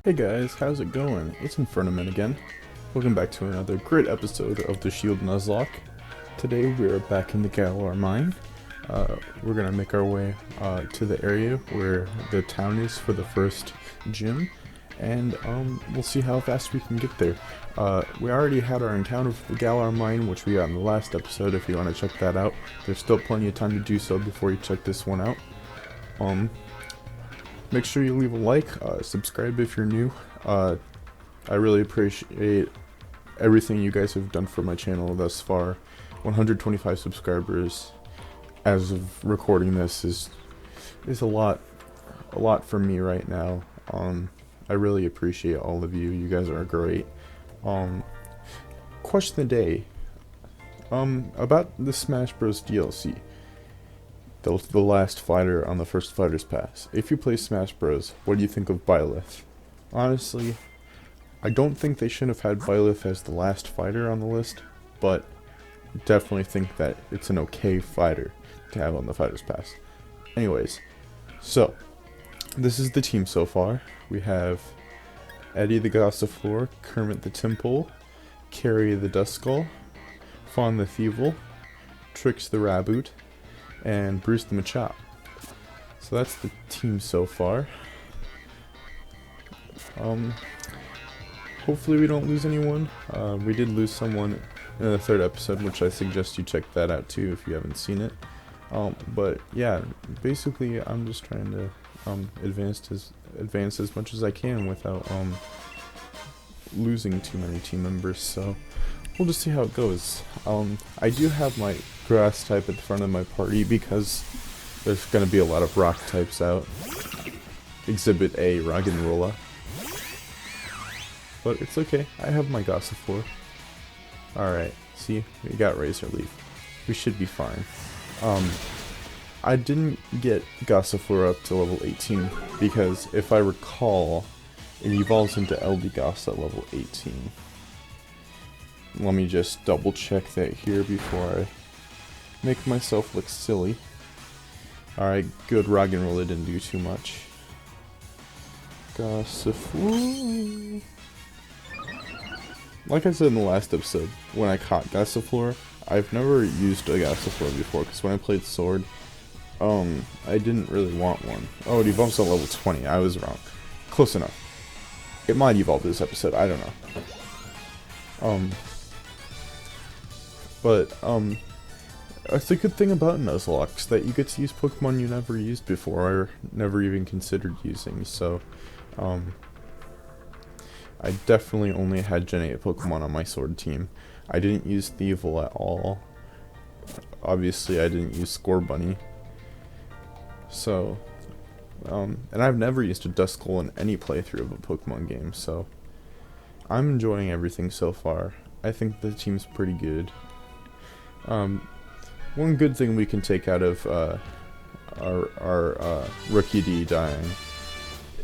Hey guys, how's it going? It's Infernoman again. Welcome back to another great episode of the Shield Nuzlocke. Today we are back in the Galar mine. We're gonna make our way to the area where the town is for the first gym, and we'll see how fast we can get there. We already had our encounter with the Galar mine, which we got in the last episode. If you want to check that out, there's still plenty of time to do so before you check this one out. Make sure you leave a like, subscribe if you're new. I really appreciate everything you guys have done for my channel thus far. 125 subscribers as of recording this is a lot for me right now. I really appreciate all of you. You guys are great. Question of the day. About the Smash Bros. DLC. The last fighter on the first Fighter's Pass. If you play Smash Bros., what do you think of Byleth? Honestly, I don't think they should have had Byleth as the last fighter on the list, but definitely think that it's an okay fighter to have on the Fighter's Pass. Anyways, so, this is the team so far. We have Eddie the Gossifleur, Kermit the Timple, Carrie the Duskull, Fawn the Thievel, Trix the Raboot, and Bruce the Machop. So that's the team so far. Hopefully we don't lose anyone. We did lose someone in the third episode, which I suggest you check that out too if you haven't seen it. But yeah, basically I'm just trying to advance as much as I can without losing too many team members. So we'll just see how it goes. I do have my grass type at the front of my party because there's going to be a lot of rock types out. Exhibit A, Roggenrola. But it's okay, I have my Gossifleur. Alright, see, we got Razor Leaf. We should be fine. I didn't get Gossifleur up to level 18 because if I recall, it evolves into Eldegoss at level 18. Let me just double check that here before I make myself look silly. Alright, good. Roggenrola didn't do too much. Gossifleur. Like I said in the last episode, when I caught Gossifleur, I've never used a Gossifleur before, because when I played Sword, I didn't really want one. Oh, it evolves at level 20. I was wrong. Close enough. It might evolve this episode, I don't know. It's a good thing about Nuzlocke that you get to use Pokemon you never used before or never even considered using. So, I definitely only had Gen 8 Pokemon on my Sword team. I didn't use Thievel at all. Obviously, I didn't use Scorbunny. So, and I've never used a Duskull in any playthrough of a Pokemon game. So, I'm enjoying everything so far. I think the team's pretty good. One good thing we can take out of our Rookie D dying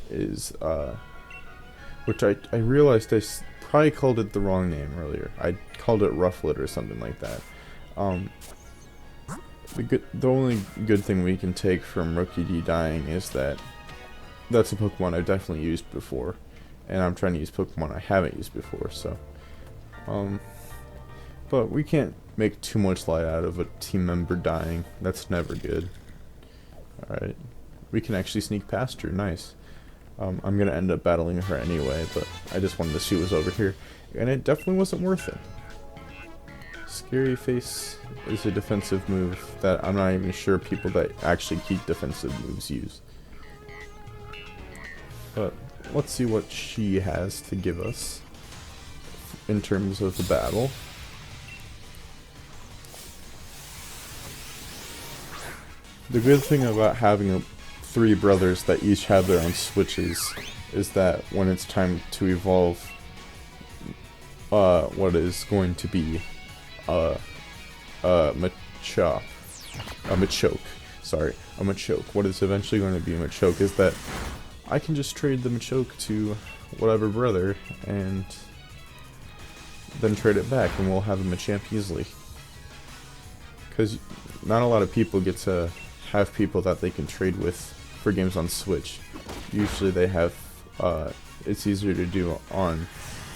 is, which I realized I probably called it the wrong name earlier. I called it Rufflet or something like that. The only good thing we can take from Rookie D dying is that that's a Pokemon I've definitely used before, and I'm trying to use Pokemon I haven't used before. So, but we can't make too much light out of a team member dying. That's never good. Alright. We can actually sneak past her. Nice. I'm going to end up battling her anyway, but I just wanted to see what was over here. And it definitely wasn't worth it. Scary Face is a defensive move that I'm not even sure people that actually keep defensive moves use. But let's see what she has to give us in terms of the battle. The good thing about having three brothers that each have their own switches is that when it's time to evolve what is going to be a Machoke, what is eventually going to be a Machoke, is that I can just trade the Machoke to whatever brother and then trade it back and we'll have a Machamp easily. Because not a lot of people get to have people that they can trade with for games on Switch. Usually they have it's easier to do on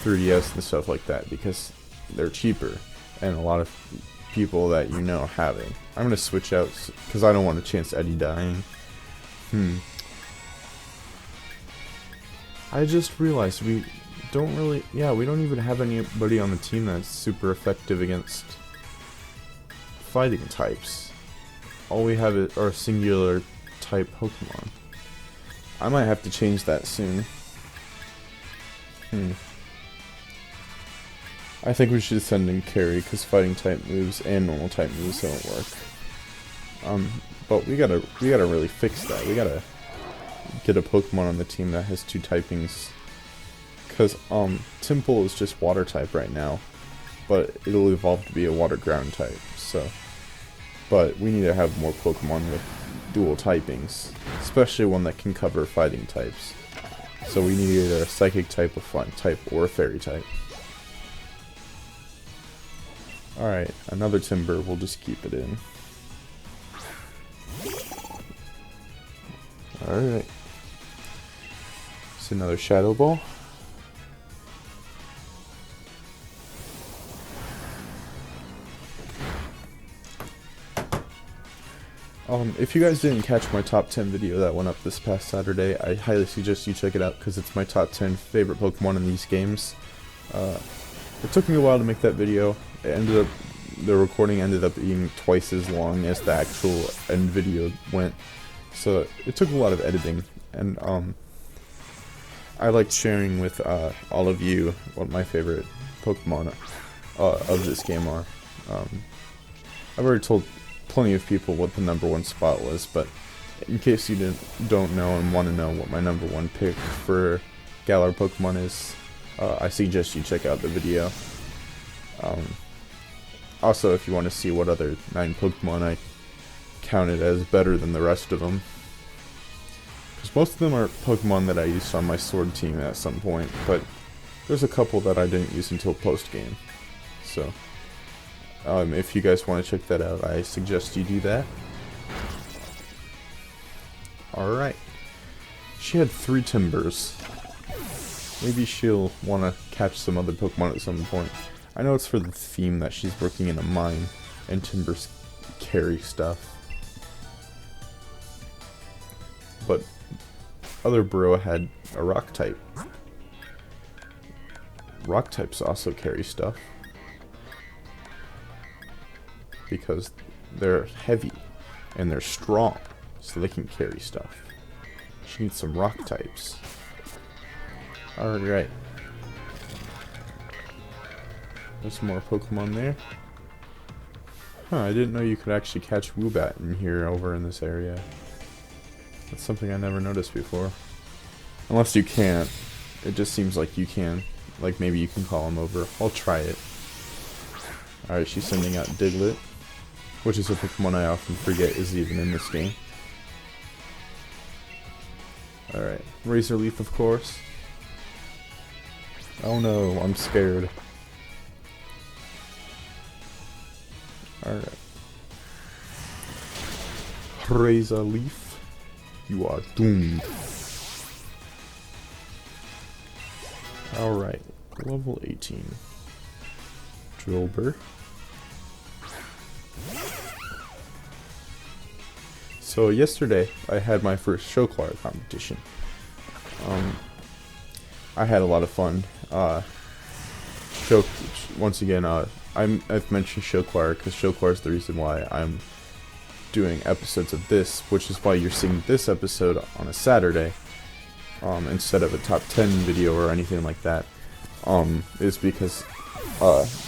3DS and stuff like that because they're cheaper and a lot of people that you know have it. I'm gonna switch out because I don't want a chance Eddie dying. I just realized we don't even have anybody on the team that's super effective against fighting types. All we have are singular type Pokemon. I might have to change that soon. I think we should send in Carry because fighting type moves and normal type moves don't work. But we gotta really fix that. We gotta get a Pokemon on the team that has 2 typings. Because Temple is just water type right now, but it'll evolve to be a water ground type. So, but we need to have more Pokemon with dual typings, especially one that can cover fighting types. So we need either a psychic type, a flying type, or a fairy type. Alright, another Timber, we'll just keep it in. Alright. It's another Shadow Ball. If you guys didn't catch my top 10 video that went up this past Saturday, I highly suggest you check it out because it's my top 10 favorite Pokemon in these games. It took me a while to make that video. The recording ended up being twice as long as the actual end video went, so it took a lot of editing, and I liked sharing with all of you what my favorite Pokemon of this game are. I've already told plenty of people what the #1 spot was, but in case you don't know and want to know what my #1 pick for Galar Pokemon is, I suggest you check out the video. Also, if you want to see what other 9 Pokemon I counted as better than the rest of them, because most of them are Pokemon that I used on my Sword team at some point, but there's a couple that I didn't use until post-game. So, if you guys want to check that out, I suggest you do that. Alright. She had 3 Timbers. Maybe she'll want to catch some other Pokemon at some point. I know it's for the theme that she's working in a mine, and Timbers carry stuff. But other bro had a Rock type. Rock types also carry stuff, because they're heavy and they're strong, so they can carry stuff. She needs some rock types. Alright. There's some more Pokemon there. Huh, I didn't know you could actually catch Woobat in here over in this area. That's something I never noticed before. Unless you can't. It just seems like you can. Like maybe you can call him over. I'll try it. Alright, she's sending out Diglett, which is a Pokemon I often forget is even in this game. Alright, Razor Leaf, of course. Oh no, I'm scared. Alright. Razor Leaf, you are doomed. Alright, level 18. Drillbur. So yesterday I had my first Showclar competition. I had a lot of fun. Once again, I've mentioned Showclar because Showclar is the reason why I'm doing episodes of this, which is why you're seeing this episode on a Saturday instead of a top 10 video or anything like that. Is because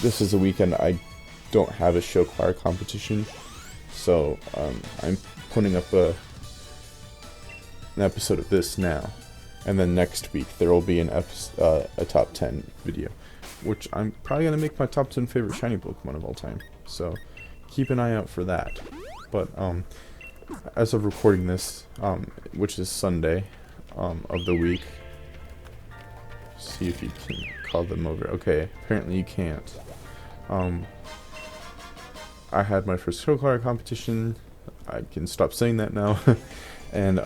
this is a weekend I don't have a Showclar competition, so I'm putting up an episode of this now, and then next week there will be a top 10 video, which I'm probably going to make my top 10 favorite shiny Pokemon of all time, so keep an eye out for that. But as of recording this, which is Sunday of the week, see if you can call them over. Okay, apparently you can't. I had my first Showclar competition. I can stop saying that now. And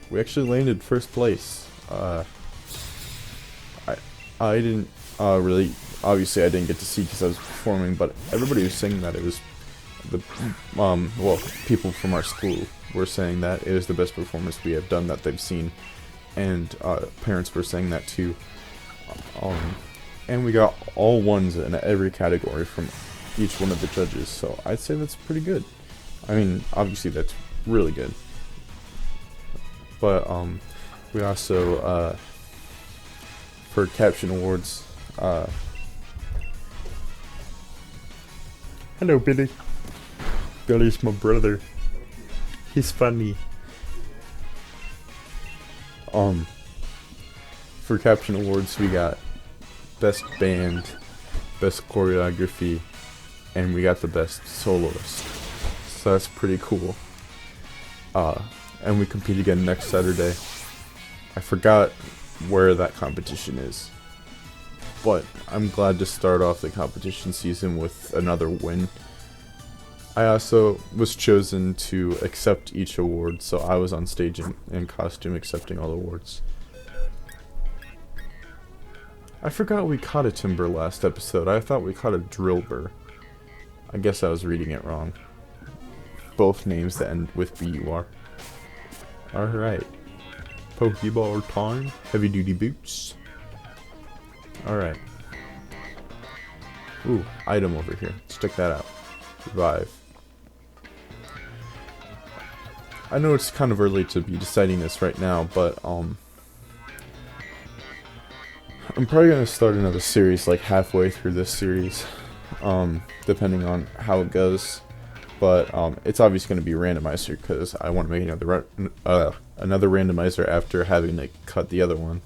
we actually landed first place. I didn't really, obviously I didn't get to see because I was performing, but everybody was saying that it was the, well, people from our school were saying that it was the best performance we have done that they've seen, and parents were saying that too. And we got all ones in every category from each one of the judges, so I'd say that's pretty good. I mean, obviously that's really good. But we also for caption awards, hello Billy. Billy's my brother. He's funny. For caption awards, we got best band, best choreography, and we got the best soloist. So that's pretty cool. And we compete again next Saturday. I forgot where that competition is, but I'm glad to start off the competition season with another win. I also was chosen to accept each award, so I was on stage in costume accepting all awards. I forgot we caught a timber last episode. I thought we caught a drillbur. I guess I was reading it wrong. Both names that end with BUR. Alright. Pokeball time. Heavy duty boots. Alright. Ooh, item over here. Let's check that out. Revive. I know it's kind of early to be deciding this right now, but I'm probably going to start another series like halfway through this series, depending on how it goes. But it's obviously going to be randomizer because I want to make another randomizer after having to cut the other one.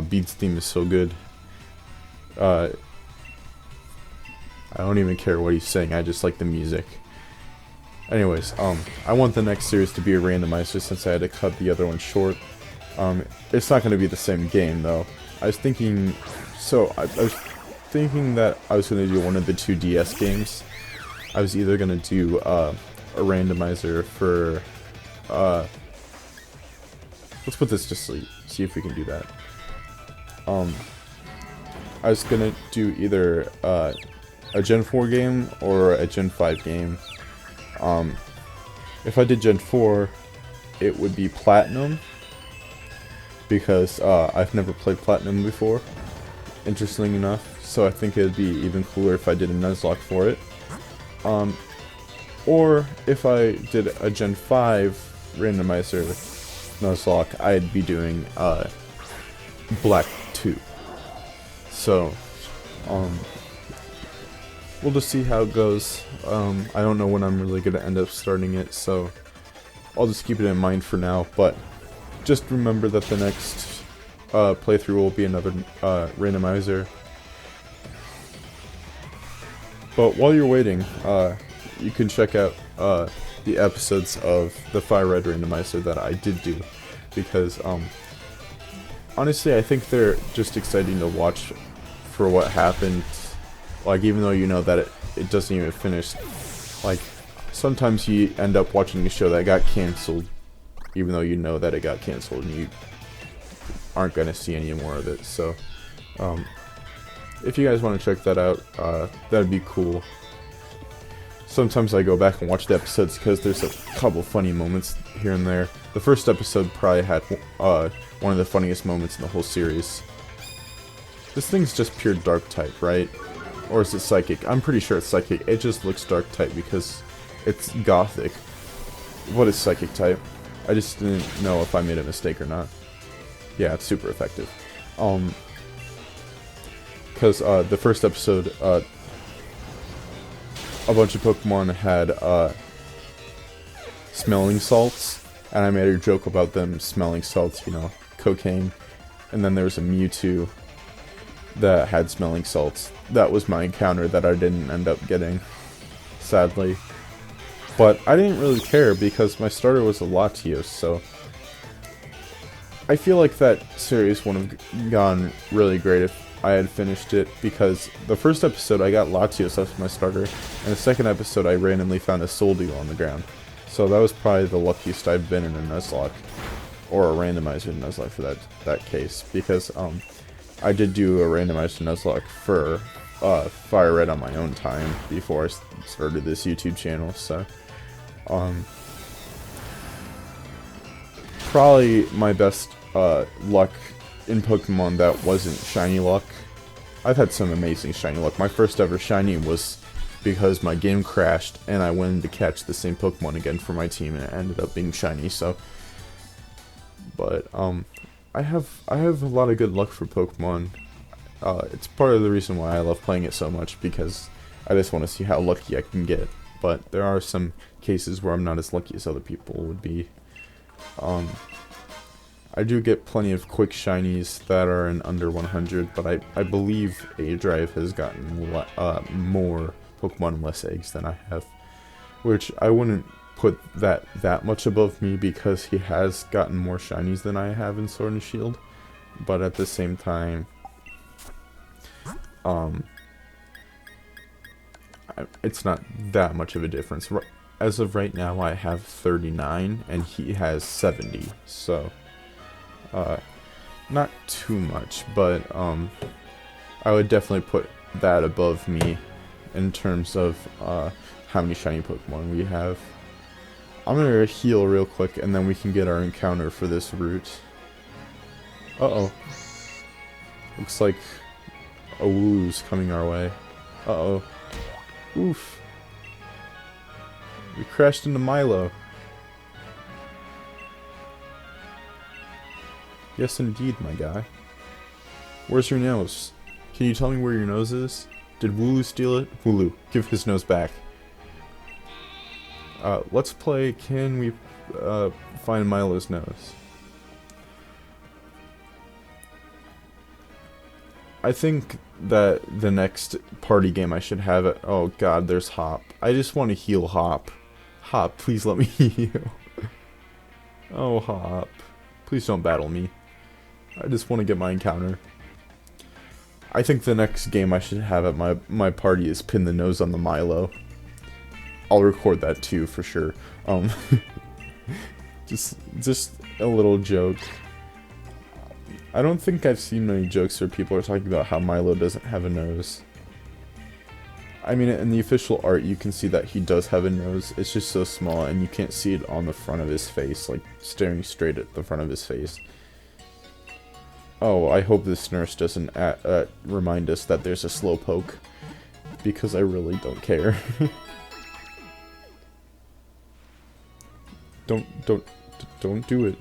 Beat's theme is so good. I don't even care what he's saying. I just like the music. Anyways, I want the next series to be a randomizer since I had to cut the other one short. It's not going to be the same game though. I was thinking that I was going to do one of the two DS games. I was either going to do a randomizer for let's put this to sleep, see if we can do that. I was going to do either a Gen 4 game or a Gen 5 game. If I did Gen 4, it would be Platinum, because I've never played Platinum before, interestingly enough, so I think it would be even cooler if I did a Nuzlocke for it. Or if I did a Gen 5 randomizer Nuzlocke, I'd be doing Black 2. So, we'll just see how it goes. I don't know when I'm really going to end up starting it, so I'll just keep it in mind for now, but just remember that the next playthrough will be another randomizer. But while you're waiting, you can check out the episodes of the Fire Red randomizer that I did do, because honestly I think they're just exciting to watch for what happened. Like, even though you know that it doesn't even finish, like, sometimes you end up watching a show that got cancelled, even though you know that it got cancelled and you aren't going to see any more of it. So, if you guys want to check that out, that'd be cool. Sometimes I go back and watch the episodes because there's a couple funny moments here and there. The first episode probably had one of the funniest moments in the whole series. This thing's just pure dark type, right? Or is it psychic? I'm pretty sure it's psychic. It just looks dark type because it's gothic. What is psychic type? I just didn't know if I made a mistake or not. Yeah, it's super effective. Because the first episode, a bunch of Pokemon had smelling salts, and I made a joke about them smelling salts, you know, cocaine. And then there was a Mewtwo that had smelling salts. That was my encounter that I didn't end up getting, sadly. But I didn't really care because my starter was a Latios, so I feel like that series would have gone really great if I had finished it, because the first episode I got Latios as my starter, and the second episode I randomly found a Soldew on the ground. So that was probably the luckiest I've been in a Nuzlocke. or a randomizer Nuzlocke for that case, because I did do a randomizer Nuzlocke for Fire Red on my own time before I started this YouTube channel. So probably my best luck in Pokemon that wasn't shiny luck. I've had some amazing shiny luck. My first ever shiny was because my game crashed and I went to catch the same Pokemon again for my team, and it ended up being shiny. So, but I have a lot of good luck for Pokemon. It's part of the reason why I love playing it so much, because I just want to see how lucky I can get. But there are some cases where I'm not as lucky as other people would be. I do get plenty of quick shinies that are in under 100, but I believe A-Drive has gotten more Pokemon and less eggs than I have, which I wouldn't put that much above me, because he has gotten more shinies than I have in Sword and Shield. But at the same time, it's not that much of a difference. As of right now, I have 39 and he has 70, so not too much, but I would definitely put that above me in terms of how many shiny Pokemon we have. I'm gonna heal real quick, and then we can get our encounter for this route. Uh-oh. Looks like a Wooloo's coming our way. Uh-oh. Oof. We crashed into Milo. Yes, indeed, my guy. Where's your nose? Can you tell me where your nose is? Did Wooloo steal it? Wooloo, give his nose back. Let's play Can We Find Milo's Nose? I think that the next party game I should have it. Oh god, there's Hop. I just want to heal Hop. Hop, please let me heal. Oh, Hop. Please don't battle me. I just want to get my encounter. I think the next game I should have at my party is Pin the Nose on the Milo. I'll record that too, for sure. Just a little joke. I don't think I've seen many jokes where people are talking about how Milo doesn't have a nose. I mean, in the official art, you can see that he does have a nose. It's just so small, and you can't see it on the front of his face, like staring straight at the front of his face. Oh, I hope this nurse doesn't remind us that there's a Slowpoke, because I really don't care. Don't do it.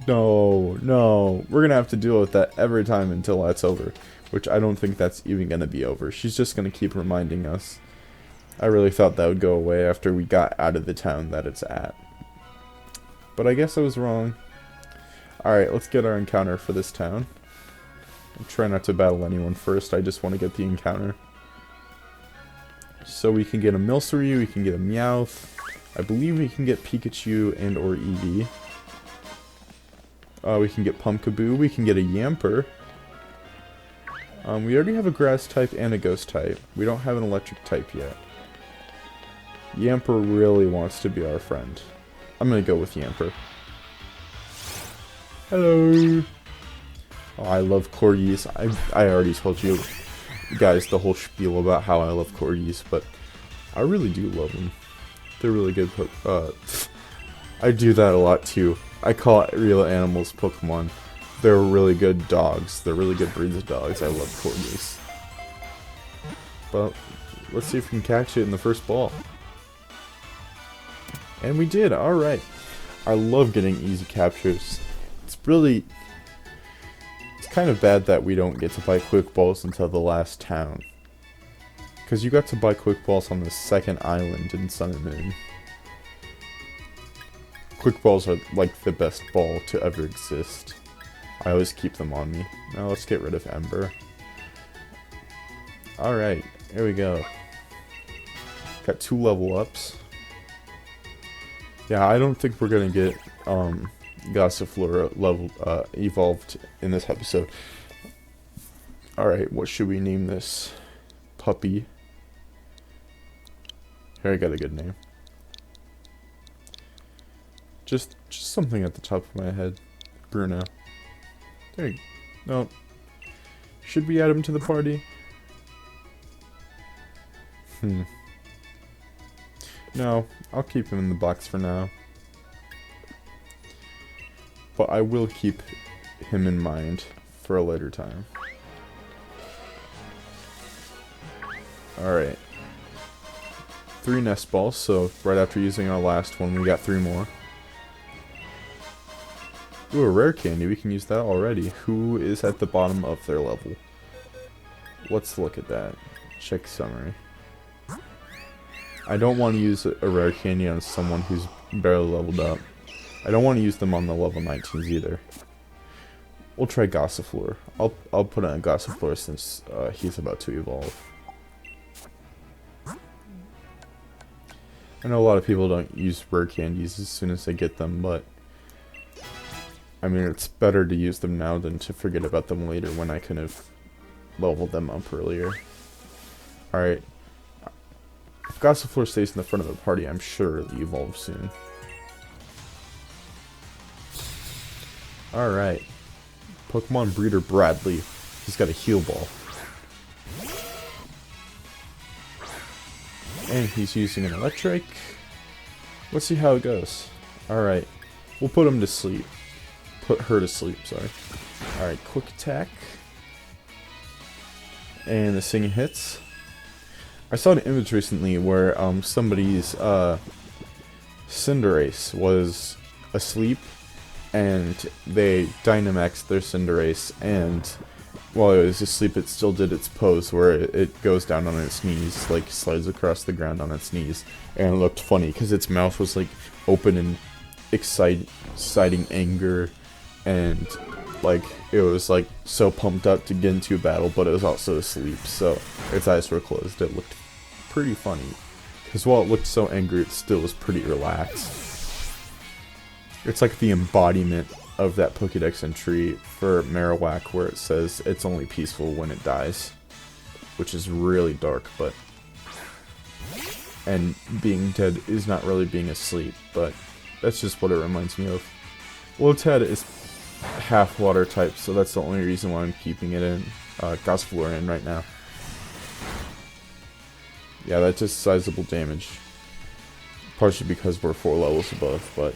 No, we're gonna have to deal with that every time until that's over, which I don't think that's even gonna be over. She's just gonna keep reminding us. I really thought that would go away after we got out of the town that it's at, but I guess I was wrong. Alright, let's get our encounter for this town. I'll try not to battle anyone first, I just want to get the encounter. So we can get a Milcery, we can get a Meowth. I believe we can get Pikachu and or Eevee. We can get Pumpkaboo, we can get a Yamper. We already have a Grass type and a Ghost type. We don't have an Electric type yet. Yamper really wants to be our friend. I'm gonna go with Yamper. Hello! Oh, I love Corgis. I already told you guys the whole spiel about how I love Corgis, but I really do love them. They're really good. I do that a lot too. I call real animals Pokemon. They're really good dogs. They're really good breeds of dogs. I love Corgis. But let's see if we can catch it in the first ball. And we did. Alright. I love getting easy captures. It's kind of bad that we don't get to buy quick balls until the last town. Because you got to buy quick balls on the second island in Sun and Moon. Quick balls are like the best ball to ever exist. I always keep them on me. Now let's get rid of Ember. Alright, here we go. Got 2 level ups. Yeah, I don't think we're gonna get Gossifleur level evolved in this episode. Alright, what should we name this puppy? Here, I got a good name. Just something at the top of my head. Bruno. There you go. No. Should we add him to the party? No, I'll keep him in the box for now. But I will keep him in mind for a later time. Alright. 3 nest balls, so right after using our last one, we got 3 more. Ooh, a rare candy. We can use that already. Who is at the bottom of their level? Let's look at that. Check summary. I don't want to use a rare candy on someone who's barely leveled up. I don't want to use them on the level 19s either. We'll try Gossifleur. I'll put on Gossifleur since he's about to evolve. I know a lot of people don't use rare candies as soon as they get them, but I mean, it's better to use them now than to forget about them later when I could have leveled them up earlier. Alright. If Gossifleur stays in the front of the party, I'm sure it'll evolve soon. Alright. Pokemon Breeder Bradley. He's got a heal ball. And he's using an electric. Let's see how it goes. Alright. We'll put him to sleep. Put her to sleep, sorry. Alright, quick attack. And the singing hits. I saw an image recently where somebody's Cinderace was asleep and they Dynamaxed their Cinderace, and while it was asleep it still did its pose where it goes down on its knees, like slides across the ground on its knees, and it looked funny because its mouth was like open and exciting anger, and like it was like so pumped up to get into a battle, but it was also asleep, so its eyes were closed. It looked pretty funny because while it looked so angry, it still was pretty relaxed. It's like the embodiment of that Pokédex entry for Marowak where it says it's only peaceful when it dies, which is really dark, but and being dead is not really being asleep, but that's just what it reminds me of. Lotad is half water type, so that's the only reason why I'm keeping it in Gossifleur in right now. Yeah, that's just sizable damage. Partially because we're 4 levels above, but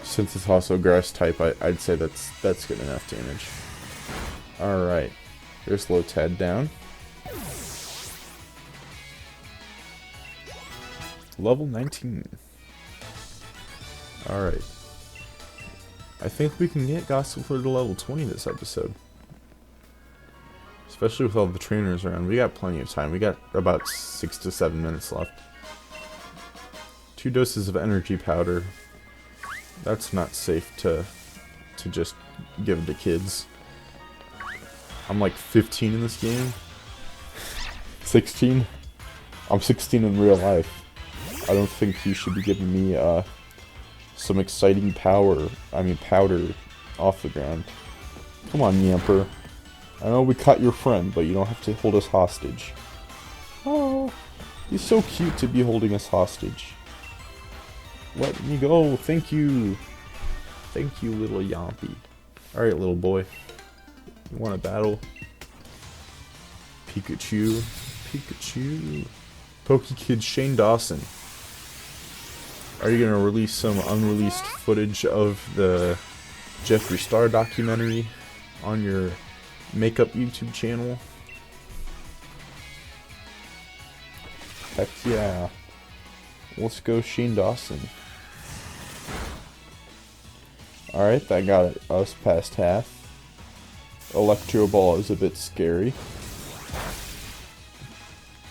since it's also grass type, I'd say that's good enough damage. Alright. There's Lotad down. Level 19. Alright. I think we can get Gossifleur to level 20 this episode. Especially with all the trainers around. We got plenty of time. We got about 6 to 7 minutes left. 2 doses of energy powder. That's not safe to just give to kids. I'm like 15 in this game. 16? I'm 16 in real life. I don't think you should be giving me some exciting powder off the ground. Come on, Yamper. I know we caught your friend, but you don't have to hold us hostage. Oh, he's so cute to be holding us hostage. Let me go. Thank you. Thank you, little Yampy. Alright, little boy. You want a battle? Pikachu. Pikachu. Pokekid Shane Dawson. Are you going to release some unreleased footage of the Jeffree Star documentary on your makeup YouTube channel? Heck yeah. Let's go Shane Dawson. Alright, that got us past half. Electro Ball is a bit scary.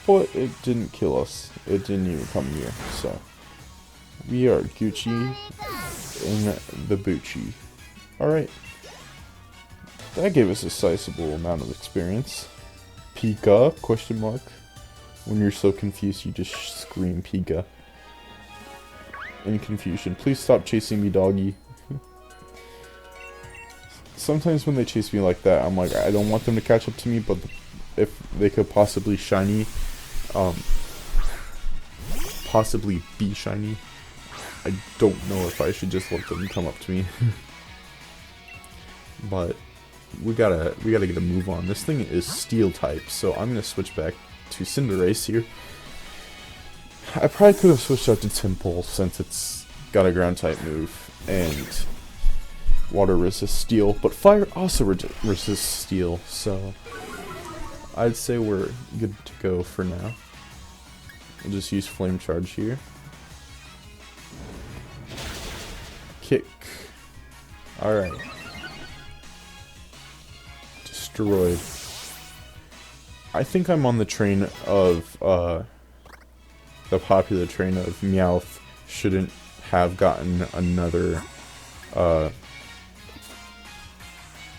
But it didn't kill us. It didn't even come near, so. We are Gucci in the Bucci. Alright. That gave us a sizable amount of experience. Pika? Question mark. When you're so confused, you just scream Pika. In confusion. Please stop chasing me, doggy. Sometimes when they chase me like that, I'm like, I don't want them to catch up to me, but if they could possibly possibly be shiny, I don't know if I should just let them come up to me. but we gotta get a move on. This thing is Steel type, so I'm gonna switch back to Cinderace here. I probably could have switched out to Temple since it's got a ground type move and water resists steel, but fire also resists steel, so I'd say we're good to go for now. We'll just use Flame Charge here. Kick. Alright. Destroyed. I think I'm on the train of, the popular train of Meowth shouldn't have gotten another,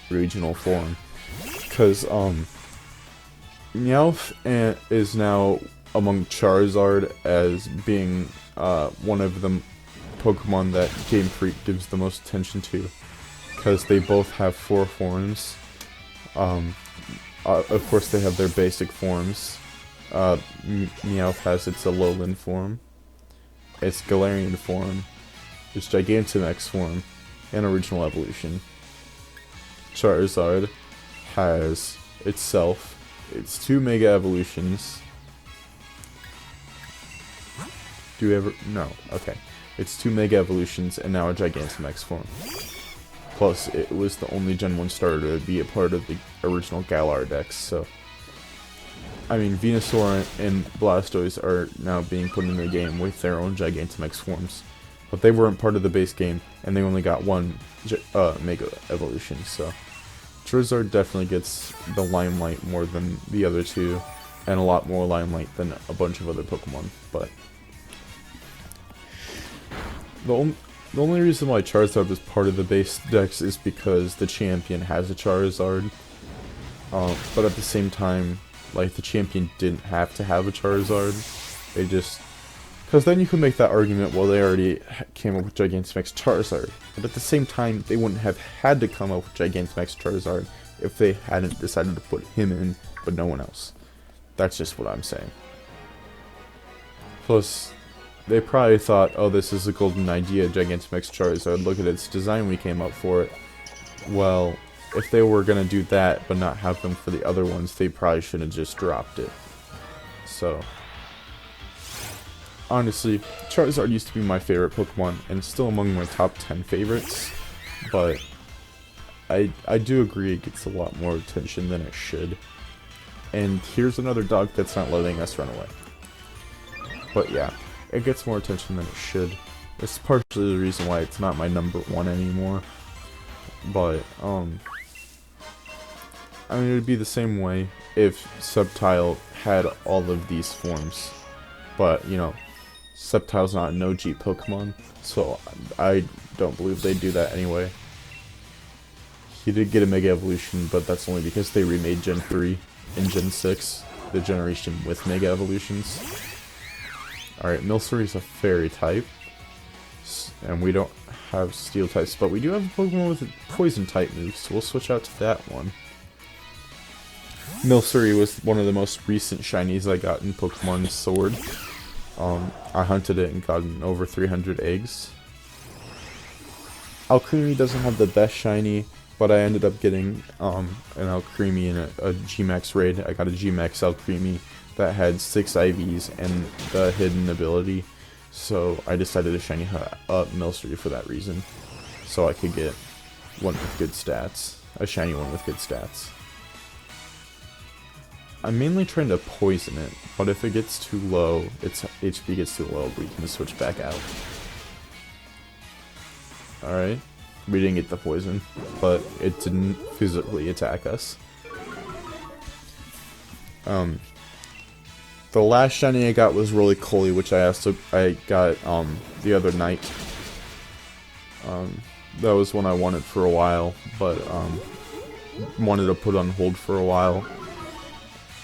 regional form. Because, Meowth is now among Charizard as being, one of the Pokemon that Game Freak gives the most attention to. Because they both have 4 forms. Of course they have their basic forms. Meowth has its Alolan form, its Galarian form, its Gigantamax form, and original evolution. Charizard has itself, its 2 Mega Evolutions. Do you ever? No. Okay. It's 2 Mega Evolutions and now a Gigantamax form. Plus, it was the only Gen 1 starter to be a part of the original Galar Dex, so... I mean, Venusaur and Blastoise are now being put in the game with their own Gigantamax forms. But they weren't part of the base game, and they only got 1 Mega Evolution, so... Charizard definitely gets the limelight more than the other 2, and a lot more limelight than a bunch of other Pokemon, but... The only reason why Charizard was part of the base dex is because the champion has a Charizard. But at the same time, like, the champion didn't have to have a Charizard. They just... Because then you could make that argument, well, they already came up with Gigantamax Charizard. But at the same time, they wouldn't have had to come up with Gigantamax Charizard if they hadn't decided to put him in, but no one else. That's just what I'm saying. Plus... They probably thought, oh, this is a golden idea, Gigantamax Charizard, look at its design we came up for it. Well, if they were gonna do that, but not have them for the other ones, they probably should have just dropped it. So, honestly, Charizard used to be my favorite Pokemon, and still among my top 10 favorites, but I do agree it gets a lot more attention than it should. And here's another dog that's not letting us run away. But yeah. It gets more attention than it should. It's partially the reason why it's not my number 1 anymore. But, I mean, it would be the same way if Sceptile had all of these forms. But, you know, Sceptile's not an OG Pokemon, so I don't believe they'd do that anyway. He did get a Mega Evolution, but that's only because they remade Gen 3 and Gen 6, the generation with Mega Evolutions. Alright, Milcery is a Fairy type, and we don't have Steel types, but we do have a Pokemon with a Poison type move, so we'll switch out to that one. Milcery was one of the most recent shinies I got in Pokemon Sword. I hunted it and gotten over 300 eggs. Alcremie doesn't have the best shiny, but I ended up getting an Alcremie in a G-Max raid. I got a G-Max Alcremie that had 6 IVs and the hidden ability, so I decided to shiny up Milcery for that reason, so I could get one with good stats, a shiny one with good stats. I'm mainly trying to poison it, but if it gets too low, its HP gets too low, we can switch back out. Alright, we didn't get the poison, but it didn't physically attack us. The last shiny I got was Roly-Poly, which I got the other night. That was one I wanted for a while, but wanted to put on hold for a while.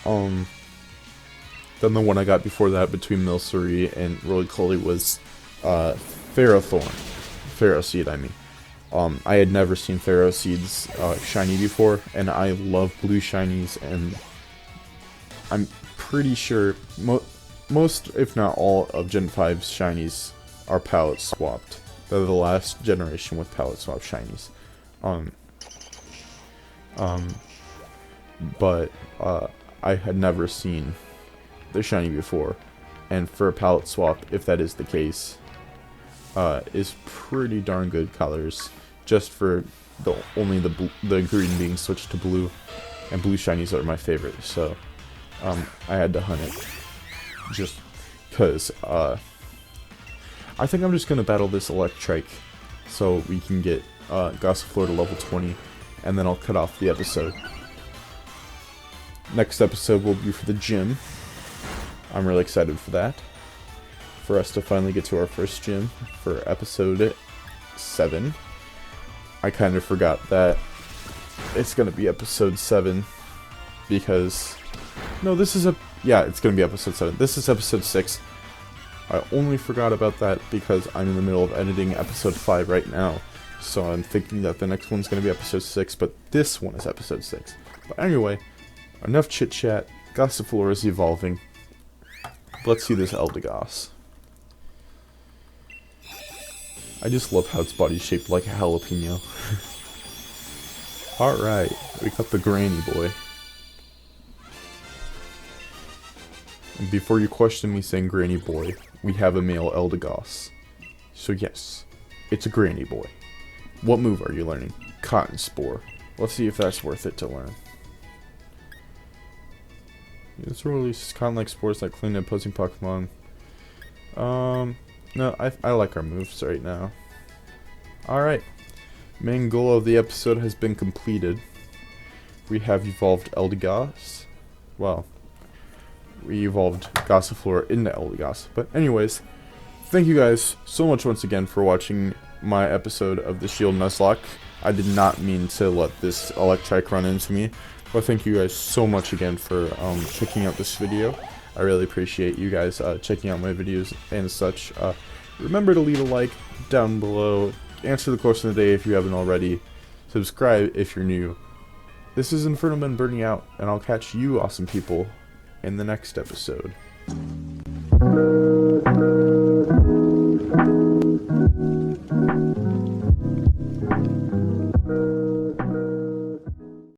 Then the one I got before that between Milcery and Roly-Poly was Ferrothorn. Ferroseed, I mean. I had never seen Ferroseed's shiny before, and I love blue shinies, and I'm pretty sure most, if not all, of Gen 5's shinies are palette swapped. They're the last generation with palette swap shinies. But I had never seen the shiny before, and for a palette swap, if that is the case, is pretty darn good colors, just for only the green being switched to blue, and blue shinies are my favorite, so I had to hunt it, just because I think I'm just going to battle this Electrike so we can get Gossifleur to level 20, and then I'll cut off the episode. Next episode will be for the gym. I'm really excited for that. For us to finally get to our first gym for episode 7. I kind of forgot that it's going to be episode 7 because... No, this is yeah, it's going to be episode 7. This is episode 6. I only forgot about that because I'm in the middle of editing episode 5 right now. So I'm thinking that the next one's going to be episode 6, but this one is episode 6. But anyway, enough chit-chat. Gossifleur is evolving. Let's see this Eldegoss. I just love how its body's shaped like a jalapeno. Alright, we got the granny boy. And before you question me saying granny boy, we have a male Eldegoss. So yes, it's a granny boy. What move are you learning? Cotton Spore. Let's see if that's worth it to learn. This releases cotton-like spores that clean opposing Pokemon. No, I like our moves right now. Alright. Main goal of the episode has been completed. We have evolved Eldegoss. Well, we evolved Gossifleur into Eldegoss. But anyways, thank you guys so much once again for watching my episode of the Shield Nuzlocke. I did not mean to let this Electrike run into me. But thank you guys so much again for checking out this video. I really appreciate you guys checking out my videos and such. Remember to leave a like down below. Answer the question of the day if you haven't already. Subscribe if you're new. This is Inferno Man burning out, and I'll catch you awesome people in the next episode.